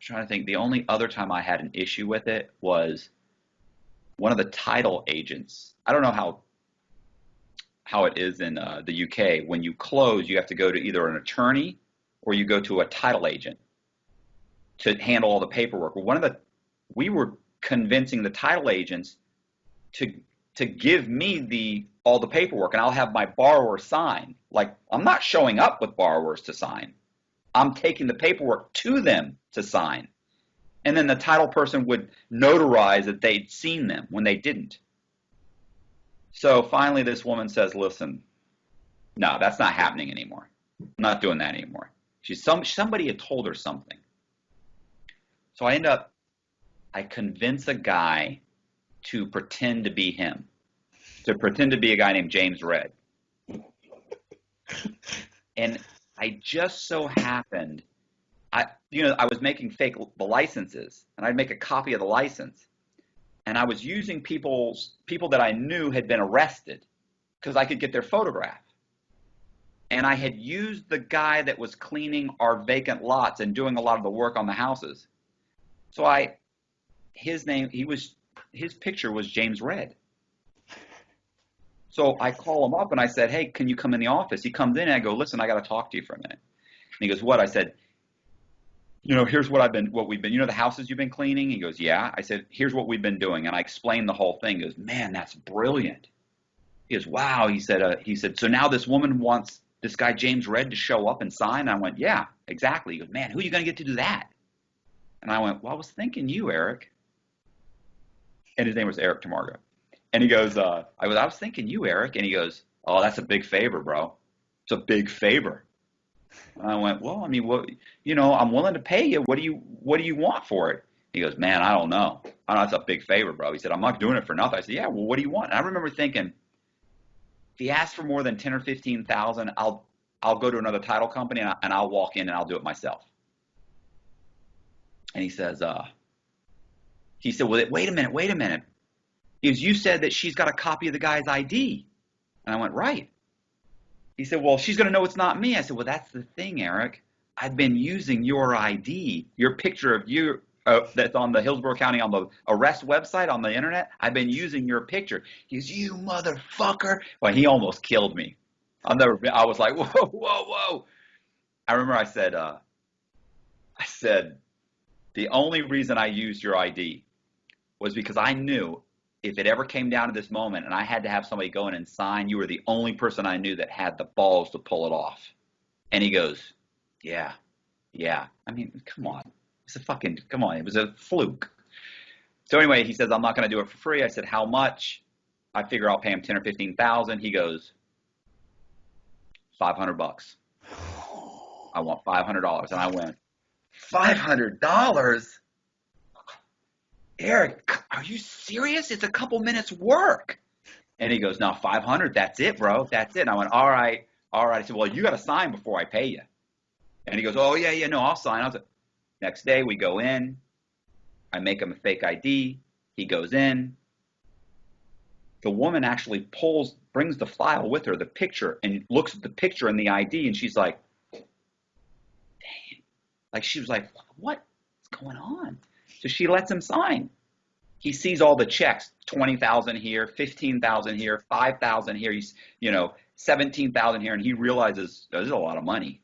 trying to think. The only other time I had an issue with it was one of the title agents. I don't know how it is in the UK. When you close, you have to go to either an attorney or you go to a title agent to handle all the paperwork. Well, we were convincing the title agents to give me all the paperwork, and I'll have my borrower sign. Like, I'm not showing up with borrowers to sign. I'm taking the paperwork to them to sign. And then the title person would notarize that they'd seen them when they didn't. So finally this woman says, listen, no, that's not happening anymore. I'm not doing that anymore. Somebody had told her something. So I convince a guy to pretend to be him, to pretend to be a guy named James Red. And I just so happened, I was making the licenses, and I'd make a copy of the license, and I was using people that I knew had been arrested because I could get their photograph. And I had used the guy that was cleaning our vacant lots and doing a lot of the work on the houses. So his picture was James Red. So I call him up and I said, hey, can you come in the office? He comes in and I go, listen, I got to talk to you for a minute. And he goes, what? I said, here's what we've been, the houses you've been cleaning? He goes, yeah. I said, here's what we've been doing. And I explained the whole thing. He goes, man, that's brilliant. He goes, wow. He said, so now this woman wants this guy, James Red, to show up and sign? And I went, yeah, exactly. He goes, man, who are you going to get to do that? And I went, well, I was thinking you, Eric. And his name was Eric Tamargo. And he goes, I was thinking you, Eric. And he goes, oh, that's a big favor, bro. It's a big favor. And I went, well, I mean, I'm willing to pay you. What do you want for it? He goes, man, I don't know. It's a big favor, bro. He said, I'm not doing it for nothing. I said, yeah, well, what do you want? And I remember thinking, if he asks for more than 10 or 15,000, I'll go to another title company and I'll walk in and I'll do it myself. And he said, well, wait a minute. He goes, you said that she's got a copy of the guy's ID. And I went, right. He said, well, she's going to know it's not me. I said, well, that's the thing, Eric. I've been using your ID, your picture of you that's on the Hillsborough County, on the arrest website on the internet. I've been using your picture. He goes, you motherfucker. Well, he almost killed me. I was like, whoa. I remember I said, the only reason I used your ID was because I knew if it ever came down to this moment and I had to have somebody go in and sign, you were the only person I knew that had the balls to pull it off. And he goes, yeah. I mean, come on. It was a fluke. So anyway, he says, I'm not going to do it for free. I said, how much? I figure I'll pay him 10 or 15,000. He goes, $500. I want $500. And I went, $500? Eric, are you serious? It's a couple minutes work. And he goes, no, 500. That's it, bro. That's it. And I went, all right. I said, well, you got to sign before I pay you. And he goes, oh, yeah, no, I'll sign. I was like, next day we go in. I make him a fake ID. He goes in. The woman actually brings the file with her, the picture, and looks at the picture and the ID. And she's like, dang. Like, she was like, what's going on? So she lets him sign. He sees all the checks, 20,000 here, 15,000 here, 5,000 here, he's, 17,000 here, and he realizes there's a lot of money.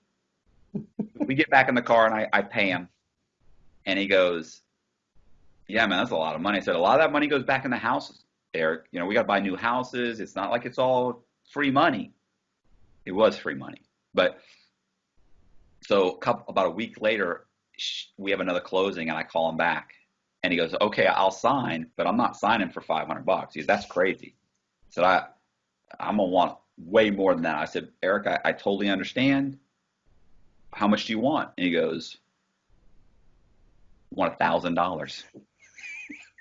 We get back in the car and I pay him. And he goes, yeah, man, that's a lot of money. I said, a lot of that money goes back in the houses, Eric. We got to buy new houses. It's not like it's all free money. It was free money. But so about a week later, we have another closing and I call him back and he goes, okay, I'll sign, but I'm not signing for $500. He said, that's crazy. I said, I'm going to want way more than that. I said, Eric, I totally understand. How much do you want? And he goes, I want $1,000.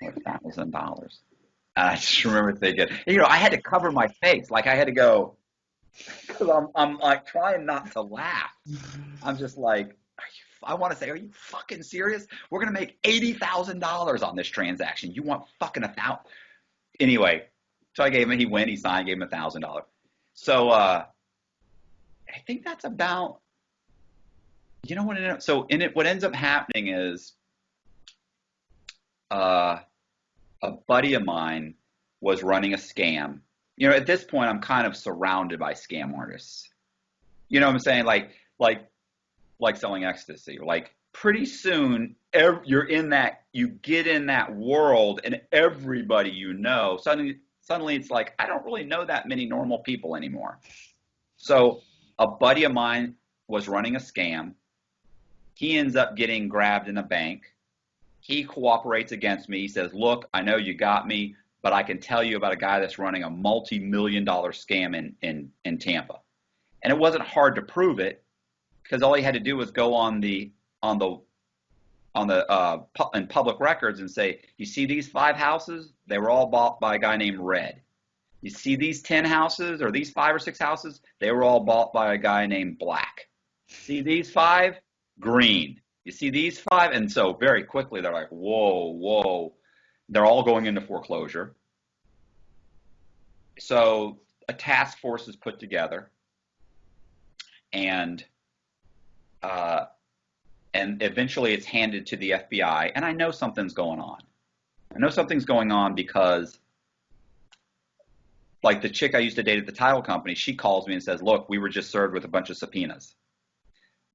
$1,000. And I just remember thinking, I had to cover my face. Like I had to go, because I'm like trying not to laugh. I'm just like, I want to say, are you fucking serious? We're going to make $80,000 on this transaction. You want fucking $1,000? Anyway, so I gave him, he went, he signed, gave him $1,000. So I think that's about, what ends up happening is uh, a buddy of mine was running a scam. At this point, I'm kind of surrounded by scam artists. You know what I'm saying? Like selling ecstasy. Like pretty soon, you're in that, you get in that world, and everybody suddenly it's like, I don't really know that many normal people anymore. So a buddy of mine was running a scam. He ends up getting grabbed in a bank. He cooperates against me. He says, look, I know you got me, but I can tell you about a guy that's running a multi-million-dollar scam in Tampa. And it wasn't hard to prove it, because all he had to do was go in public records and say, you see these 5 houses? They were all bought by a guy named Red. You see these 10 houses, or these 5 or 6 houses? They were all bought by a guy named Black. See these 5? Green. You see these 5? And so very quickly they're like, whoa. They're all going into foreclosure. So a task force is put together, and eventually it's handed to the FBI. And I know something's going on. Because, like, the chick I used to date at the title company, she calls me and says, look, we were just served with a bunch of subpoenas.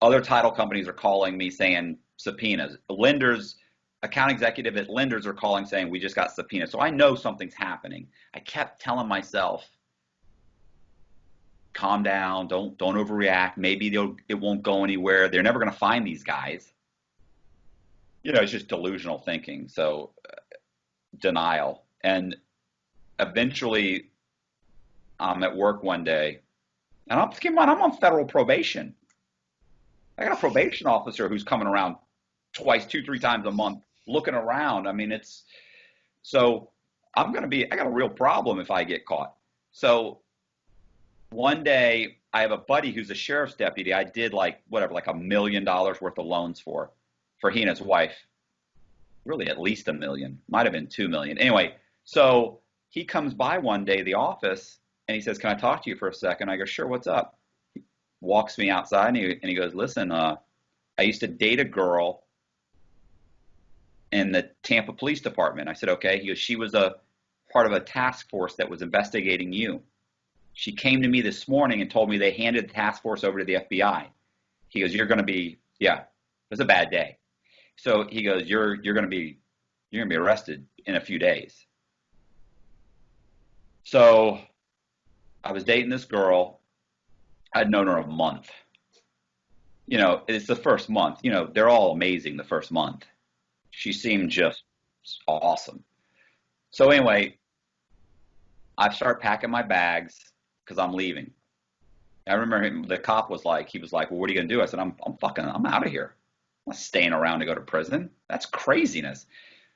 Other title companies are calling me saying subpoenas. Lenders, account executive at lenders are calling saying we just got subpoenas. So I know something's happening. I kept telling myself, calm down, don't overreact. Maybe it won't go anywhere. They're never going to find these guys. It's just delusional thinking. So denial. And eventually I'm at work one day, and I'm on federal probation. I got a probation officer who's coming around twice, 2-3 times a month, looking around. I mean, so I got a real problem if I get caught. So one day I have a buddy who's a sheriff's deputy. I did like $1 million worth of loans for he and his wife. Really at least $1 million, might have been $2 million. Anyway, so he comes by one day, the office, and he says, can I talk to you for a second? I go, sure, what's up? Walks me outside, and he goes, listen, I used to date a girl in the Tampa Police Department. I said, okay. He goes, she was a part of a task force that was investigating you. She came to me this morning and told me they handed the task force over to the FBI. He goes, you're going to be, it was a bad day. So he goes, you're going to be arrested in a few days. So I was dating this girl. I'd known her a month. It's the first month. They're all amazing the first month. She seemed just awesome. So anyway, I start packing my bags because I'm leaving. I remember the cop was like, well, what are you going to do? I said, I'm out of here. I'm not staying around to go to prison. That's craziness.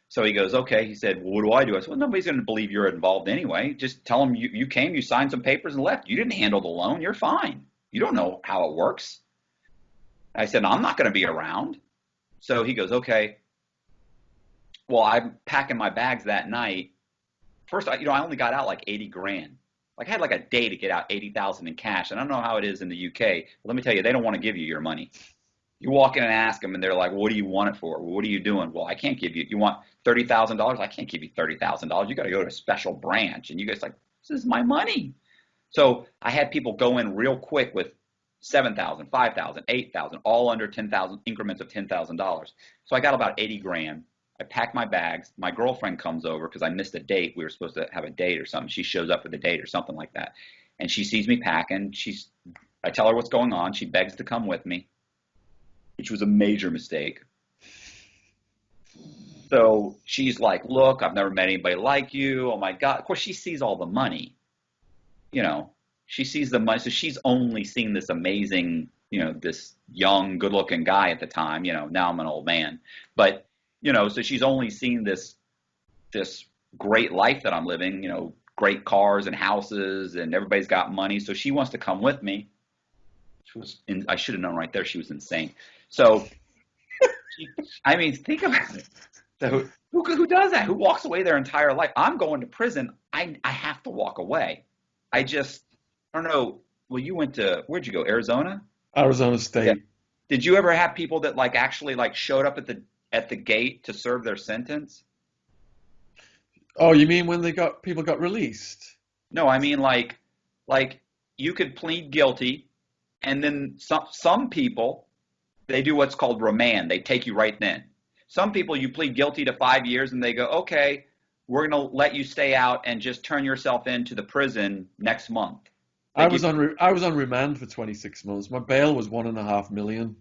So he goes, okay. He said, well, what do I do? I said, well, nobody's going to believe you're involved anyway. Just tell them you came, you signed some papers and left. You didn't handle the loan. You're fine. You don't know how it works. I said, I'm not going to be around. So he goes, okay. Well, I'm packing my bags that night. First, I only got out like 80 grand. Like I had like a day to get out 80,000 in cash. And I don't know how it is in the UK. Let me tell you, they don't want to give you your money. You walk in and ask them, and they're like, what do you want it for? What are you doing? Well, I can't give you. You want $30,000? I can't give you $30,000. You got to go to a special branch. And you guys like, this is my money. So I had people go in real quick with $7,000, $5,000, $8,000, all under 10,000 increments of $10,000. So I got about 80 grand. I packed my bags. My girlfriend comes over because I missed a date. We were supposed to have a date or something. She shows up for the date or something like that. And she sees me packing. I tell her what's going on. She begs to come with me, which was a major mistake. So she's like, look, I've never met anybody like you. Oh my God. Of course, she sees all the money. She sees the money. So she's only seen this amazing, this young, good looking guy at the time. Now I'm an old man, but, so she's only seen this great life that I'm living, great cars and houses, and everybody's got money. So she wants to come with me. I should have known right there. She was insane. So, think about it. So who does that? Who walks away their entire life? I'm going to prison. I have to walk away. I don't know. Well, where'd you go? Arizona? Arizona State. Yeah. Did you ever have people that actually showed up at the gate to serve their sentence? Oh, you mean when people got released? No, I mean like you could plead guilty, and then some people they do what's called remand. They take you right then. Some people you plead guilty to 5 years, and they go, okay, we're going to let you stay out and just turn yourself into the prison next month. They give you, I was on remand for 26 months. My bail was 1.5 million.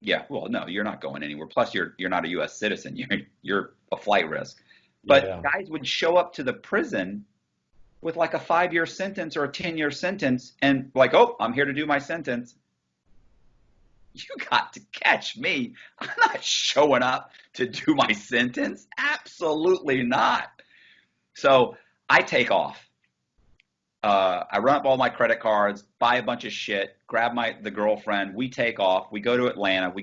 yeah, well, no, you're not going anywhere. Plus, you're not a U.S. citizen. You're a flight risk. But Yeah. guys would show up to the prison with like a 5 year sentence or a 10 year sentence, and like, oh, I'm here to do my sentence. You got to catch me. I'm not showing up to do my sentence. Absolutely not. So I take off. I run up all my credit cards, buy a bunch of shit, grab the girlfriend. We take off. We go to Atlanta.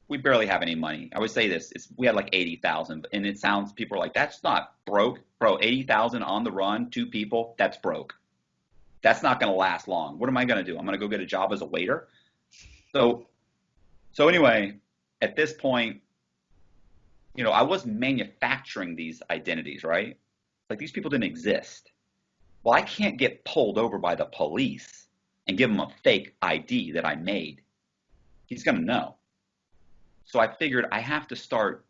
We barely have any money. I would say this: we had like 80,000, and it sounds people are like, that's not broke, bro. 80,000 on the run, two people, that's broke. That's not going to last long. What am I going to do? I'm going to go get a job as a waiter. So so anyway, at this point, I was manufacturing these identities, right? Like these people didn't exist. Well, I can't get pulled over by the police and give him a fake ID that I made. He's going to know. So I figured I have to start.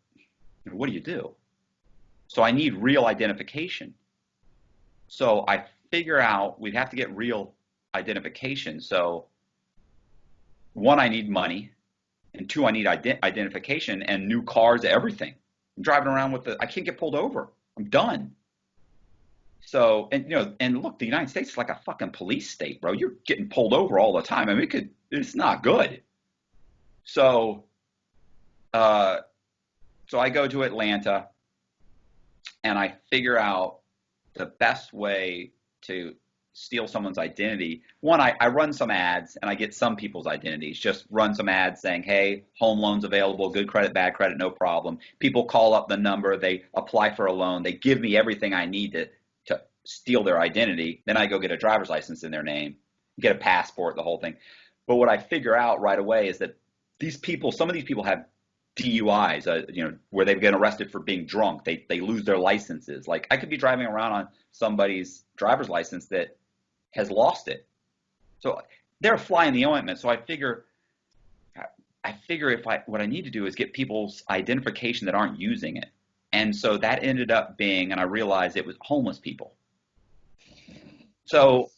What do you do? So I need real identification. So I figure out we'd have to get real identification. So one, I need money, and two, I need identification and new cars, everything. I'm driving around I can't get pulled over. I'm done. So, and look, the United States is like a fucking police state, bro. You're getting pulled over all the time. I mean, it's not good. So, uh, so I go to Atlanta and I figure out the best way to steal someone's identity. One, I run some ads and I get some people's identities. Just run some ads saying, hey, home loans available, good credit, bad credit, no problem. People call up the number, they apply for a loan, they give me everything I need to steal their identity. Then I go get a driver's license in their name, get a passport, the whole thing. But what I figure out right away is that some of these people have DUIs, where they've been arrested for being drunk. They lose their licenses. Like I could be driving around on somebody's driver's license that has lost it. So they're flying the ointment. So I figure what I need to do is get people's identification that aren't using it. And so that ended up being, and I realized it was homeless people. So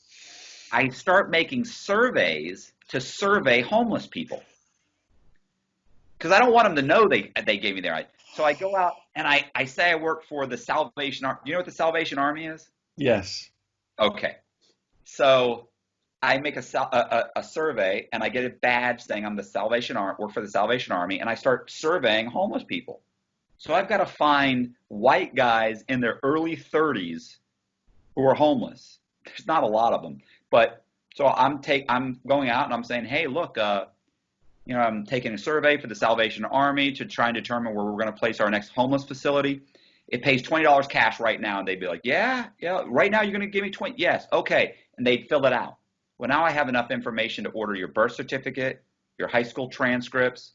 I start making surveys to survey homeless people because I don't want them to know they gave me their ID. So I go out and I say I work for the Salvation Army. Do you know what the Salvation Army is? Yes. Okay. So I make a survey and I get a badge saying I'm work for the Salvation Army, and I start surveying homeless people. So I've got to find white guys in their early 30s who are homeless. There's not a lot of them, but so I'm going out and I'm saying, hey, look, I'm taking a survey for the Salvation Army to try and determine where we're going to place our next homeless facility. It pays $20 cash right now, and they'd be like, yeah, right now you're going to give me 20, yes, okay, and they'd fill it out. Well, now I have enough information to order your birth certificate, your high school transcripts,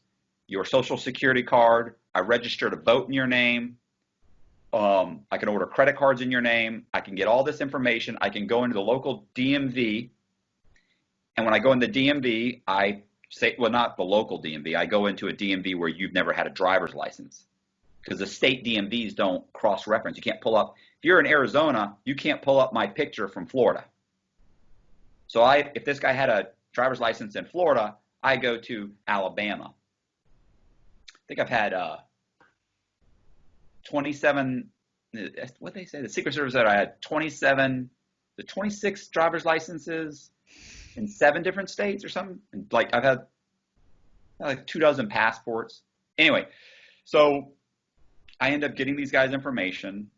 your social security card. I register to vote in your name. I can order credit cards in your name. I can get all this information. I can go into the local DMV. And when I go in the DMV, I say, well, not the local DMV. I go into a DMV where you've never had a driver's license because the state DMVs don't cross-reference. You can't pull up. If you're in Arizona, you can't pull up my picture from Florida. So if this guy had a driver's license in Florida, I go to Alabama. I think I've had 27, what they say, the Secret Service said I had 26 driver's licenses in 7 different states or something. And like I've had like 24 passports. Anyway, so I end up getting these guys information.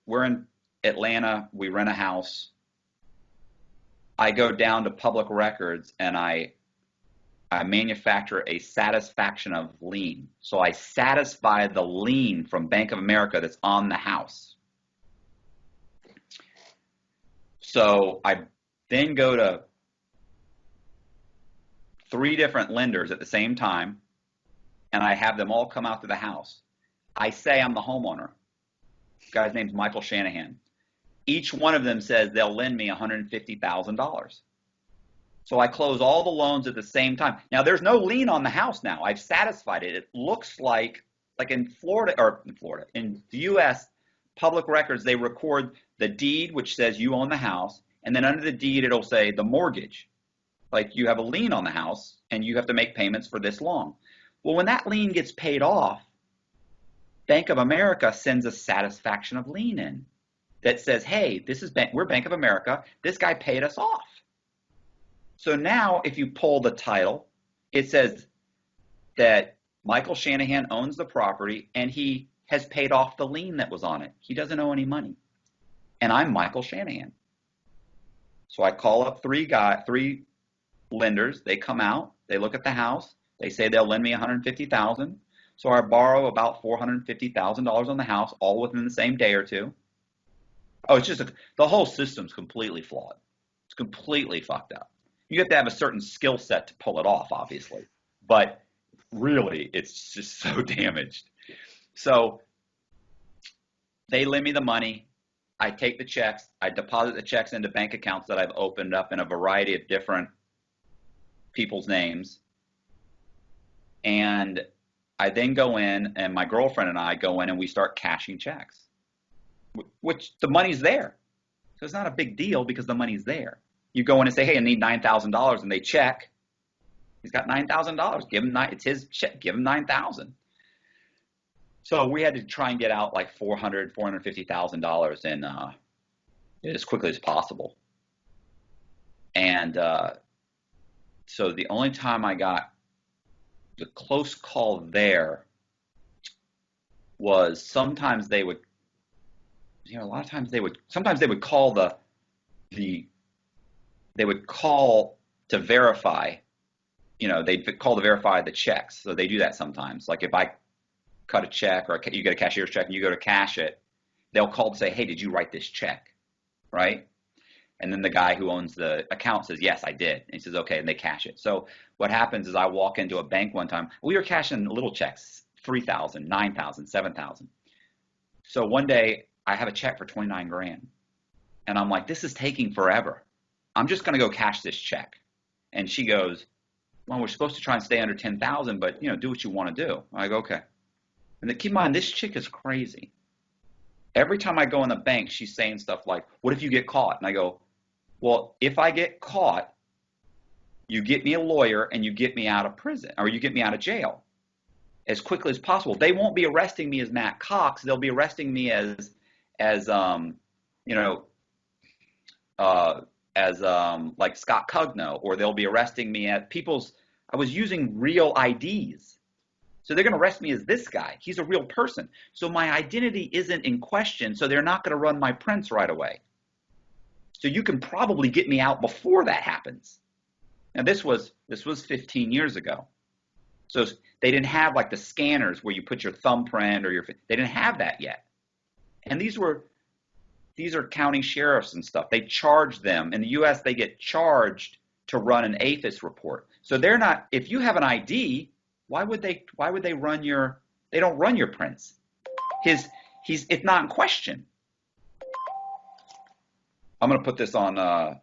We're in Atlanta. We rent a house. I go down to public records and I manufacture a satisfaction of lien. So I satisfy the lien from Bank of America that's on the house. So I then go to 3 different lenders at the same time, and I have them all come out to the house. I say I'm the homeowner. Guy's name's Michael Shanahan. Each one of them says they'll lend me $150,000. So I close all the loans at the same time. Now there's no lien on the house now. I've satisfied it. It looks like in in the US public records, they record the deed, which says you own the house. And then under the deed, it'll say the mortgage. Like you have a lien on the house and you have to make payments for this long. Well, when that lien gets paid off, Bank of America sends a satisfaction of lien in that says, hey, we're Bank of America. This guy paid us off. So now if you pull the title, it says that Michael Shanahan owns the property and he has paid off the lien that was on it. He doesn't owe any money. And I'm Michael Shanahan. So I call up three lenders. They come out, they look at the house, they say they'll lend me $150,000. So I borrow about $450,000 on the house, all within the same day or two. Oh, it's just the whole system's completely flawed. It's completely fucked up. You have to have a certain skill set to pull it off, obviously. But really, it's just so damaged. So they lend me the money. I take the checks. I deposit the checks into bank accounts that I've opened up in a variety of different people's names. And I then go in, and my girlfriend and I go in, and we start cashing checks, which the money's there. So it's not a big deal because the money's there. You go in and say, hey, I need $9,000, and they check. He's got $9,000. Give him it's his check. Give him $9,000. So we had to try and get out like $450,000 in as quickly as possible. And so the only time I got the close call there was sometimes they would, a lot of times sometimes they would call they would call to verify, they'd call to verify the checks. So they do that sometimes. Like if I cut a check or you get a cashier's check and you go to cash it, they'll call to say, hey, did you write this check? Right? And then the guy who owns the account says, yes, I did. And he says, okay, and they cash it. So what happens is I walk into a bank one time. We were cashing little checks, $3,000, $9,000, $7,000. So one day I have a check for $29,000. And I'm like, this is taking forever. I'm just going to go cash this check. And she goes, well, we're supposed to try and stay under 10,000, but do what you want to do. I go, okay. And then keep in mind, this chick is crazy. Every time I go in the bank, she's saying stuff like, what if you get caught? And I go, well, if I get caught, you get me a lawyer and you get me out of prison, or you get me out of jail as quickly as possible. They won't be arresting me as Matt Cox. They'll be arresting me as like Scott Cugno, or they'll be arresting me at I was using real IDs. So they're going to arrest me as this guy. He's a real person. So my identity isn't in question. So they're not going to run my prints right away. So you can probably get me out before that happens. Now this was 15 years ago. So they didn't have like the scanners where you put your thumbprint or they didn't have that yet. And these are county sheriffs and stuff. They charge them. In the US, they get charged to run an APHIS report. So they're not, if you have an ID, why would they run they don't run your prints. It's not in question. I'm going to put this on.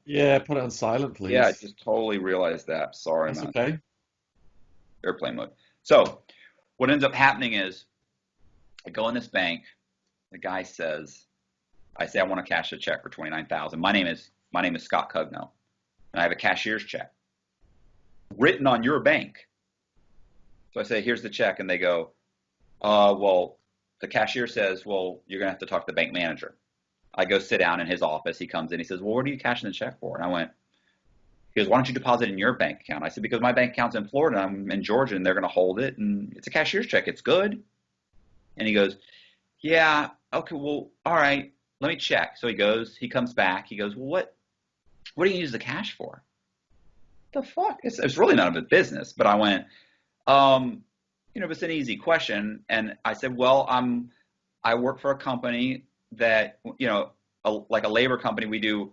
Yeah, put it on silent, please. Yeah, I just totally realized that. Sorry, That's man. okay. Airplane mode. So what ends up happening is I go in this bank. The guy says, I say, I want to cash a check for $29,000. My name is Scott Cugno, and I have a cashier's check written on your bank. So I say, here's the check, and they go, well, the cashier says, well, you're going to have to talk to the bank manager. I go sit down in his office. He comes in. He says, well, what are you cashing the check for? And I went, he goes, why don't you deposit in your bank account? I said, because my bank account's in Florida. I'm in Georgia, and they're going to hold it, and it's a cashier's check. It's good. And he goes, yeah, okay, well, all right, let me check. So he comes back. He goes, well, what do you use the cash for? The fuck? It's really none of his business. But I went, it's an easy question. And I said, well, I work for a company that, like a labor company, we do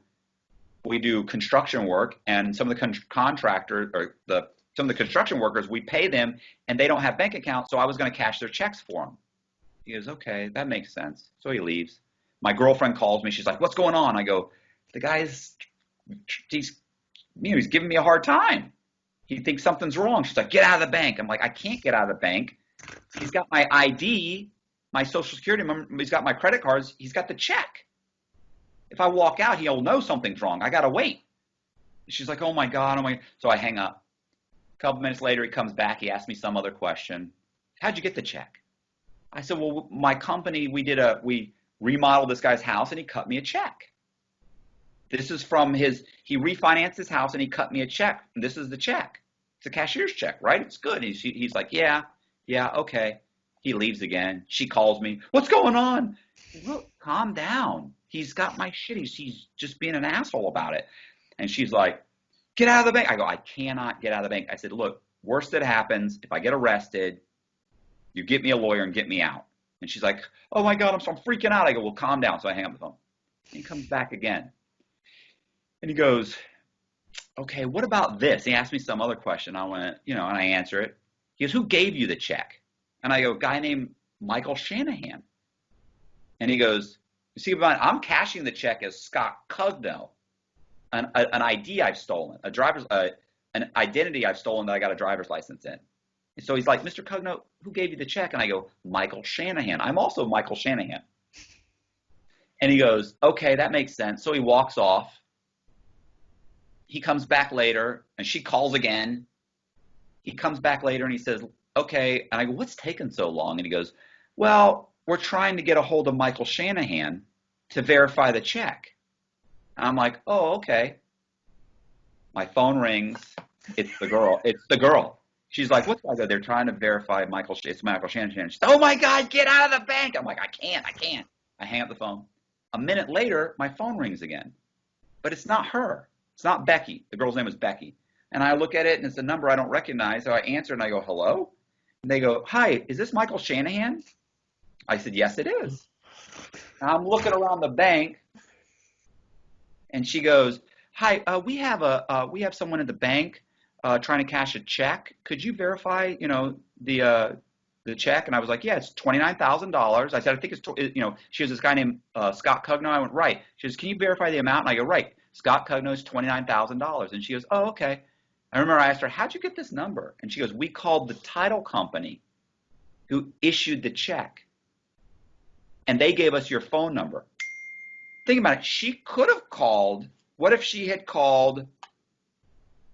construction work, and some of the contractors or some of the construction workers, we pay them and they don't have bank accounts. So I was going to cash their checks for them. He goes, okay, that makes sense. So he leaves. My girlfriend calls me. She's like, what's going on? I go, the guy's, he's giving me a hard time. He thinks something's wrong. She's like, get out of the bank. I'm like, I can't get out of the bank. He's got my ID, my social security number. He's got my credit cards. He's got the check. If I walk out, he'll know something's wrong. I got to wait. She's like, oh my God. Oh my. So I hang up. A couple minutes later, he comes back. He asks me some other question. How'd you get the check? I said, well, my company, we remodeled this guy's house and he cut me a check. This is from he refinanced his house and he cut me a check. And this is the check. It's a cashier's check, right? It's good. He's like, yeah, okay. He leaves again. She calls me. What's going on? Look, calm down. He's got my shit. He's just being an asshole about it. And she's like, get out of the bank. I go, I cannot get out of the bank. I said, look, worst that happens, if I get arrested, you get me a lawyer and get me out. And she's like, oh my God, I'm freaking out. I go, well, calm down. So I hang up the phone. And he comes back again. And he goes, okay, what about this? He asked me some other question. I went, and I answer it. He goes, who gave you the check? And I go, a guy named Michael Shanahan. And he goes, you see, I'm cashing the check as Scott Cugno, an ID I've stolen, an identity I've stolen that I got a driver's license in. And so he's like, Mr. Cugno, who gave you the check? And I go, Michael Shanahan. I'm also Michael Shanahan. And he goes, okay, that makes sense. So he walks off. He comes back later, and she calls again. He comes back later, and he says, okay. And I go, what's taking so long? And he goes, well, we're trying to get a hold of Michael Shanahan to verify the check. And I'm like, oh, okay. My phone rings. It's the girl. She's like, what's that? They're trying to verify it's Michael Shanahan. She's, oh my God, get out of the bank. I'm like, I can't. I hang up the phone. A minute later, my phone rings again. But it's not her. It's not Becky. The girl's name is Becky. And I look at it, and it's a number I don't recognize. So I answer, and I go, hello? And they go, hi, is this Michael Shanahan? I said, yes, it is. And I'm looking around the bank, and she goes, hi, we have someone at the bank trying to cash a check. Could you verify, the check? And I was like, yeah, it's $29,000. I said, I think she has this guy named Scott Cugno. I went, right. She goes, can you verify the amount? And I go, right. Scott Cugno's $29,000. And she goes, oh, okay. I remember I asked her, how'd you get this number? And she goes, we called the title company who issued the check. And they gave us your phone number. Think about it. She could have called. What if she had called?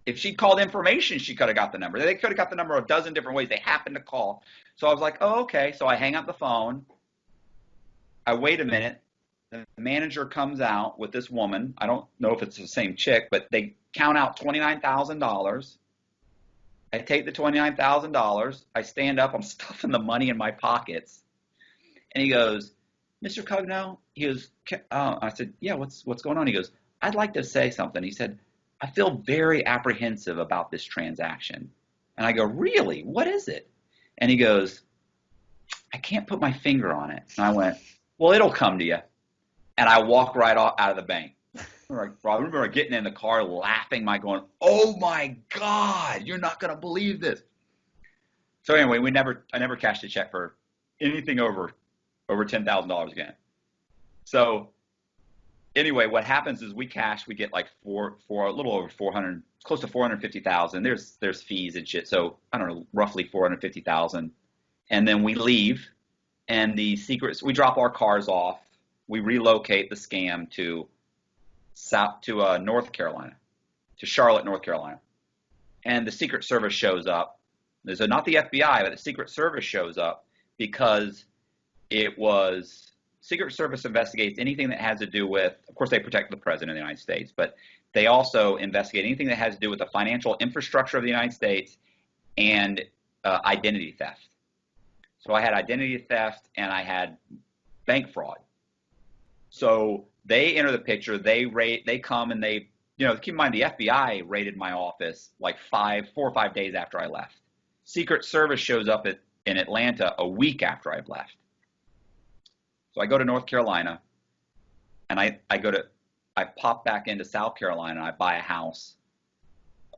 If she called information, she could have got the number. They could have got the number a dozen different ways. They happened to call. So I was like, oh, okay. So I hang up the phone. I wait a minute. The manager comes out with this woman. I don't know if it's the same chick, but they count out $29,000. I take the $29,000. I stand up. I'm stuffing the money in my pockets. And he goes, Mr. Cugno? He goes, I said, yeah, what's going on? He goes, I'd like to say something. He said, I feel very apprehensive about this transaction. And I go, really? What is it? And he goes, I can't put my finger on it. And I went, well, it'll come to you. And I walk right out of the bank. I remember getting in the car laughing, going, oh my God, you're not going to believe this. So anyway, I never cashed a check for anything over $10,000 again. So anyway, what happens is we get like for a little over 400, close to 450,000. There's fees and shit. So I don't know, roughly 450,000. And then we leave, and we drop our cars off. We relocate the scam to North Carolina, to Charlotte, North Carolina. And the Secret Service shows up. So not the FBI, but the Secret Service shows up because Secret Service investigates anything that has to do with, of course, they protect the President of the United States, but they also investigate anything that has to do with the financial infrastructure of the United States and identity theft. So I had identity theft and I had bank fraud. So they enter the picture. They come and they, keep in mind the FBI raided my office like 4 or 5 days after I left. Secret Service shows up in Atlanta a week after I've left. So I go to North Carolina, and I pop back into South Carolina, and I buy a house,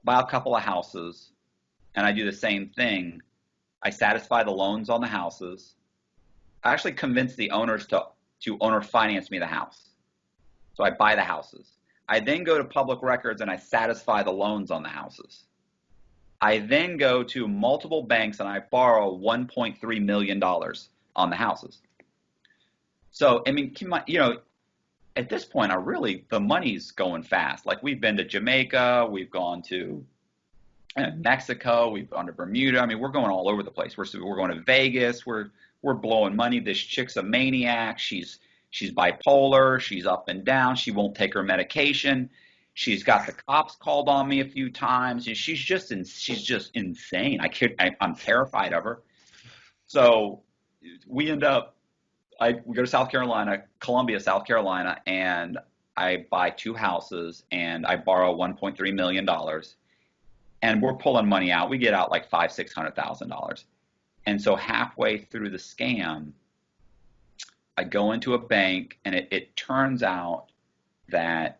buy a couple of houses, and I do the same thing. I satisfy the loans on the houses. I actually convinced the owners to owner finance me the house. So I buy the houses. I then go to public records and I satisfy the loans on the houses. I then go to multiple banks and I borrow $1.3 million on the houses. So, I mean, at this point, the money's going fast. Like we've been to Jamaica, we've gone to Mexico, we've gone to Bermuda. I mean, we're going all over the place. We're going to Vegas. We're blowing money. This chick's a maniac. She's bipolar. She's up and down. She won't take her medication. She's got the cops called on me a few times. And she's just insane. I'm terrified of her. So we end up. We go to South Carolina, Columbia, South Carolina, and I buy 2 houses and I borrow $1.3 million. And we're pulling money out. We get out like $600,000. And so halfway through the scam, I go into a bank, and it turns out that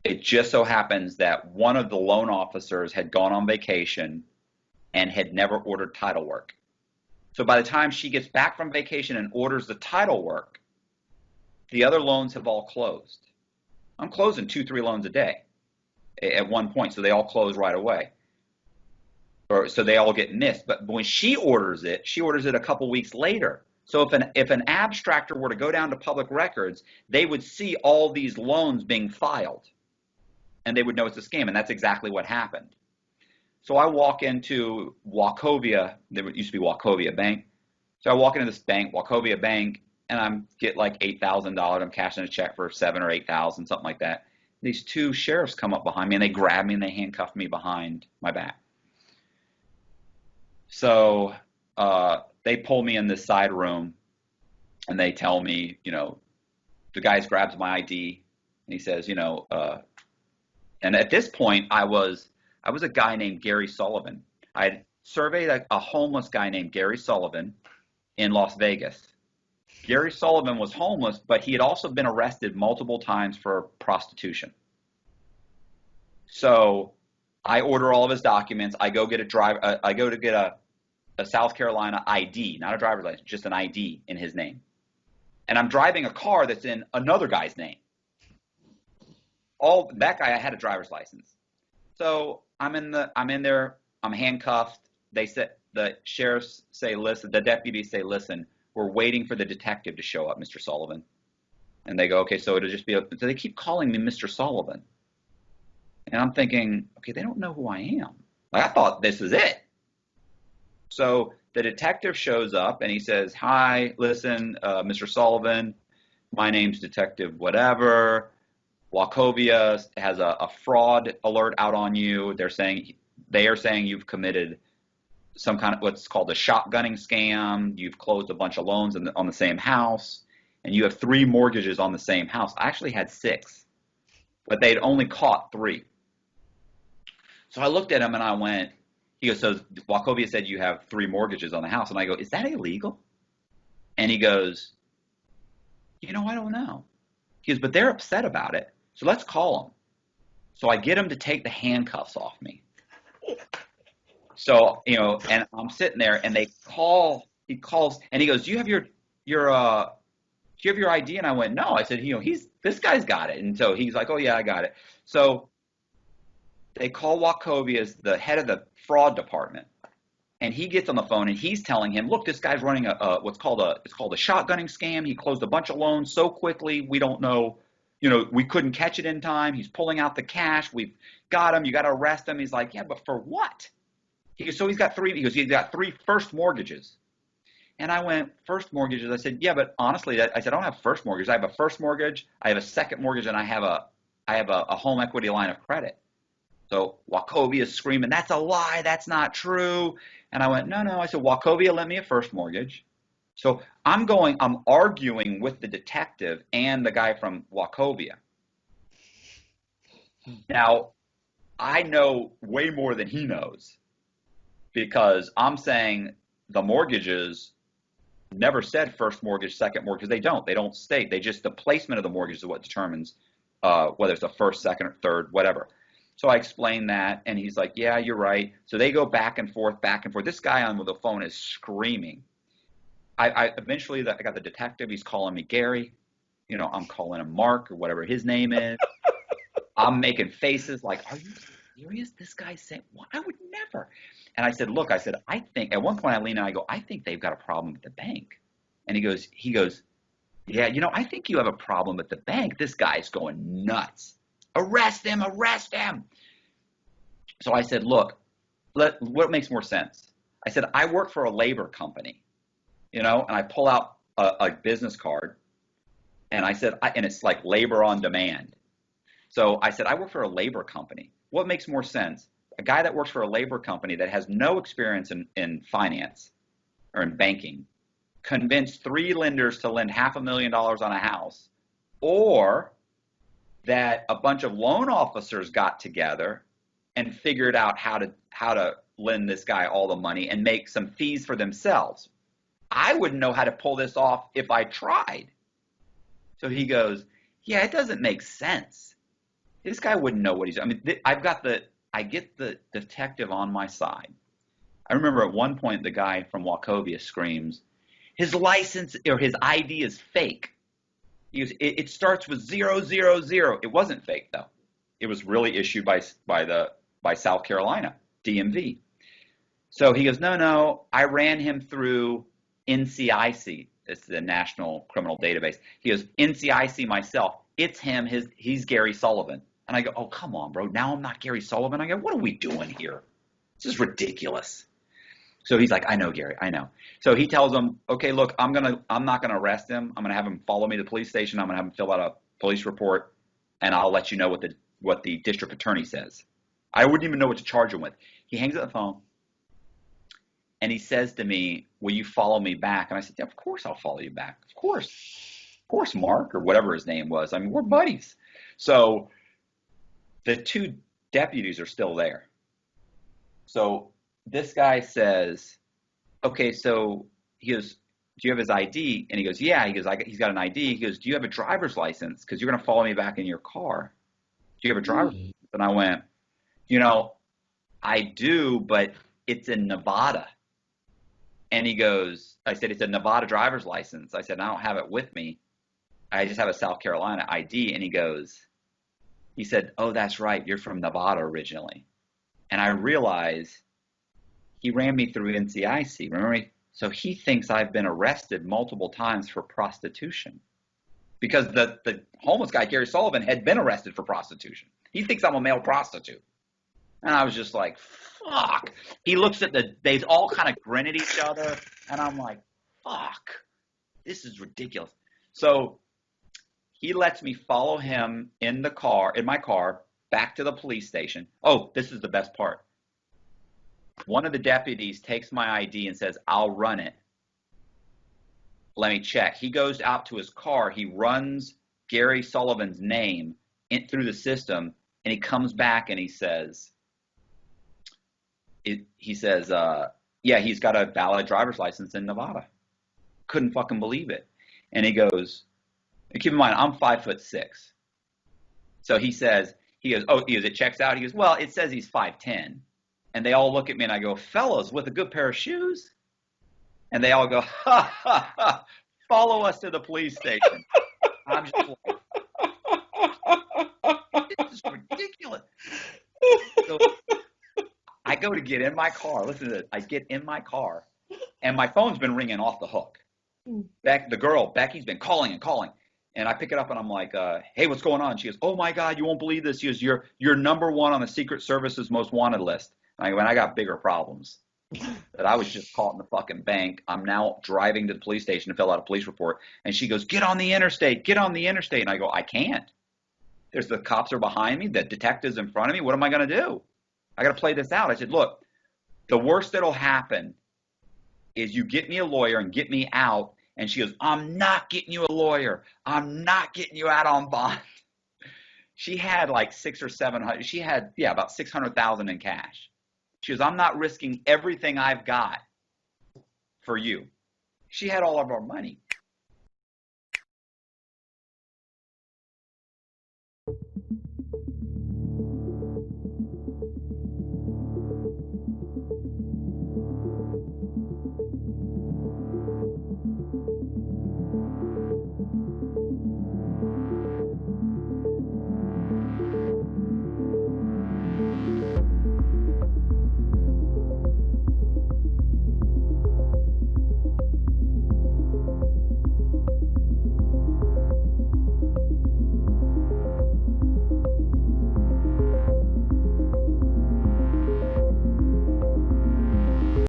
it just so happens that one of the loan officers had gone on vacation and had never ordered title work. So by the time she gets back from vacation and orders the title work, the other loans have all closed. I'm closing 2-3 loans a day at one point, so they all close right away. Or so they all get missed. But when she orders it a couple weeks later. So if an abstractor were to go down to public records, they would see all these loans being filed, and they would know it's a scam, and that's exactly what happened. So I walk into Wachovia. There used to be Wachovia Bank. So I walk into this bank, Wachovia Bank, and I get like $8,000. I'm cashing a check for $7,000 or $8,000, something like that. These 2 sheriffs come up behind me, and they grab me and they handcuff me behind my back. So they pull me in this side room, and they tell me, the guy grabs my ID, and he says, and at this point I was a guy named Gary Sullivan. I had surveyed a homeless guy named Gary Sullivan in Las Vegas. Gary Sullivan was homeless, but he had also been arrested multiple times for prostitution. So I order all of his documents. I go get a South Carolina ID, not a driver's license, just an ID in his name. And I'm driving a car that's in another guy's name. That guy had a driver's license. So I'm in there, I'm handcuffed. The sheriffs say, listen, the deputies say, listen, we're waiting for the detective to show up, Mr. Sullivan. And they go, okay, so it'll just be, so they keep calling me Mr. Sullivan. And I'm thinking, okay, they don't know who I am. Like, I thought this is it. So the detective shows up and he says, hi, listen, Mr. Sullivan, my name's Detective whatever. Wachovia has a fraud alert out on you. They are saying you've committed some kind of what's called a shotgunning scam. You've closed a bunch of loans on the same house, and you have 3 mortgages on the same house. I actually had 6, but they'd only caught 3. So I looked at him and I went, he goes, so Wachovia said you have 3 mortgages on the house. And I go, is that illegal? And he goes, I don't know. He goes, but they're upset about it. So let's call them. So I get him to take the handcuffs off me. So, and I'm sitting there and he calls and he goes, do you have your ID? And I went, no. I said, this guy's got it. And so he's like, oh yeah, I got it. So they call Wachovia as the head of the fraud department. And he gets on the phone and he's telling him, look, this guy's running it's called a shotgunning scam. He closed a bunch of loans so quickly. We don't know, we couldn't catch it in time. He's pulling out the cash. We've got him. You got to arrest him. He's like, yeah, but for what? He goes, so he's got 3 first mortgages. And I went, first mortgages? I said, yeah, but honestly, I said, I don't have first mortgages. I have a first mortgage. I have a second mortgage, and I have a home equity line of credit. So Wachovia is screaming, that's a lie. That's not true. And I went, no. I said, Wachovia lent me a first mortgage. So I'm arguing with the detective and the guy from Wachovia. Now, I know way more than he knows because I'm saying the mortgages never said first mortgage, second mortgage. They don't state. The placement of the mortgage is what determines whether it's a first, second, or third, whatever. So I explained that, and he's like, yeah, you're right. So they go back and forth. This guy on the phone is screaming. I eventually I got the detective. He's calling me Gary. You know, I'm calling him Mark or whatever his name is. I'm making faces like, are you serious? This guy's saying, well, I would never. And I said, look, I said, I think, at one point I lean and I go, I think they've got a problem at the bank. And he goes, yeah, you know, I think you have a problem at the bank. This guy's going nuts. Arrest him, arrest him. So I said, look, what makes more sense? I said, I work for a labor company, you know, and I pull out a business card and I said, and it's like labor on demand. So I said, I work for a labor company. What makes more sense? A guy that works for a labor company that has no experience in finance or in banking convinced 3 lenders to lend $500,000 on a house, or that a bunch of loan officers got together and figured out how to lend this guy all the money and make some fees for themselves. I wouldn't know how to pull this off if I tried. So he goes, yeah, it doesn't make sense. This guy wouldn't know what he's doing. I mean, I get the detective on my side. I remember at one point the guy from Wachovia screams, his license or his ID is fake. He goes, it starts with 000. It wasn't fake though. It was really issued by South Carolina, DMV. So he goes, no, I ran him through NCIC. It's the National Criminal Database. He goes, NCIC myself. It's him. He's Gary Sullivan. And I go, oh, come on, bro. Now I'm not Gary Sullivan. I go, what are we doing here? This is ridiculous. So he's like, I know, Gary, I know. So he tells him, okay, look, I'm not gonna arrest him. I'm gonna have him follow me to the police station. I'm gonna have him fill out a police report, and I'll let you know what the district attorney says. I wouldn't even know what to charge him with. He hangs up the phone, and he says to me, will you follow me back? And I said, yeah, of course I'll follow you back. Of course, Mark, or whatever his name was. I mean, we're buddies. So the 2 deputies are still there. So this guy says, okay, so he goes, do you have his ID? And he goes, yeah. He goes, he's got an ID. He goes, do you have a driver's license? Because you're going to follow me back in your car. Do you have a driver's license? And I went, you know, I do, but it's in Nevada. And he goes, I said, it's a Nevada driver's license. I said, I don't have it with me. I just have a South Carolina ID. And he said, oh, that's right. You're from Nevada originally. And I realized he ran me through NCIC. Remember? So he thinks I've been arrested multiple times for prostitution, because the homeless guy, Gary Sullivan, had been arrested for prostitution. He thinks I'm a male prostitute. And I was just like, fuck. He looks at they all kind of grin at each other. And I'm like, fuck, this is ridiculous. So he lets me follow him in my car, back to the police station. Oh, this is the best part. One of the deputies takes my ID and says, I'll run it. Let me check. He goes out to his car. He runs Gary Sullivan's name through the system, and he comes back and he says, yeah, he's got a valid driver's license in Nevada. Couldn't fucking believe it. And he goes, and keep in mind, I'm 5'6". So he goes, it checks out. He goes, well, it says he's 5'10". And they all look at me and I go, fellas, with a good pair of shoes? And they all go, ha, ha, ha, follow us to the police station. I'm just like, this is ridiculous. So I go to get in my car. Listen to this. I get in my car, and my phone's been ringing off the hook. Becky's been calling and calling. And I pick it up and I'm like, hey, what's going on? She goes, oh my God, you won't believe this. She goes, you're number 1 on the Secret Service's most wanted list. And I got bigger problems. That I was just caught in the fucking bank. I'm now driving to the police station to fill out a police report. And she goes, get on the interstate. And I go, I can't. The cops are behind me. The detective's in front of me. What am I going to do? I got to play this out. I said, look, the worst that'll happen is you get me a lawyer and get me out. And she goes, I'm not getting you a lawyer. I'm not getting you out on bond. She had like 600 or 700. She had, about 600,000 in cash. She goes, I'm not risking everything I've got for you. She had all of our money.